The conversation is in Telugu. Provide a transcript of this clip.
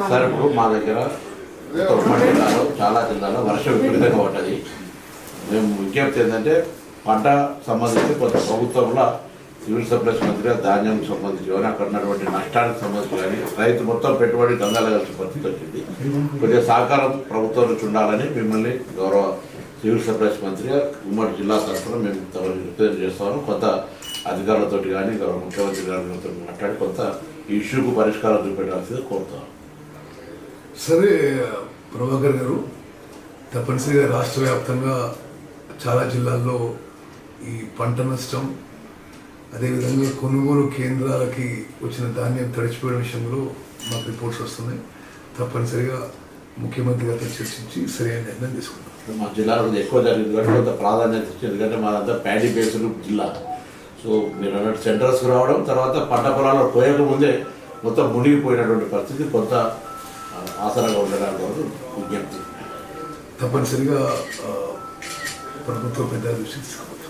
సార్ ఇప్పుడు మా దగ్గర ఉమ్మడి జిల్లాలో చాలా జిల్లాలో వర్షం విపరీతంగా పడ్డది. మేము విజ్ఞప్తి ఏంటంటే పంట సంబంధించి కొంత ప్రభుత్వంలో సివిల్ సప్లైస్ మంత్రిగా ధాన్యం సంబంధించి కానీ అక్కడ ఉన్నటువంటి నష్టానికి సంబంధించి కానీ రైతు మొత్తం పెట్టుబడి గంగాల కలిసి పరిస్థితి వచ్చింది. కొద్దిగా సహకారం ప్రభుత్వం నుంచి ఉండాలని మిమ్మల్ని గౌరవ సివిల్ సప్లైస్ మంత్రిగా ఉమ్మడి జిల్లా తరఫున మేము రిప్రజెంట్ చేస్తాము. కొంత అధికారులతో కానీ గౌరవ ముఖ్యమంత్రి గారితో మాట్లాడి కొంత ఈ ఇష్యూకు పరిష్కారం చూపెట్టాల్సింది కోరుతాం. సరే ప్రభాకర్ గారు, తప్పనిసరిగా రాష్ట్ర వ్యాప్తంగా చాలా జిల్లాల్లో ఈ పంట నష్టం, అదేవిధంగా కొనుగోలు కేంద్రాలకి వచ్చిన ధాన్యం తడిచిపోయిన విషయంలో మాకు రిపోర్ట్స్ వస్తున్నాయి. తప్పనిసరిగా ముఖ్యమంత్రి గారితో చర్చించి సరైన నిర్ణయం తీసుకున్నాం. మా జిల్లాలో ఎక్కువ జరిగింది కాబట్టి కొంత ప్రాధాన్యత ఇచ్చింది. ఎందుకంటే మాదంతా ప్యాడీ బేస్డ్ జిల్లా. సో మీరు అన్నట్టు సెంటర్స్కి రావడం, తర్వాత పంట పొలాల్లో పోయక ముందే మొత్తం మునిగిపోయినటువంటి పరిస్థితి కొంత ఆసరాగా ఉండడానికి విజ్ఞప్తి. తప్పనిసరిగా ప్రభుత్వ పెద్ద దృష్టి తీసుకోవాలి.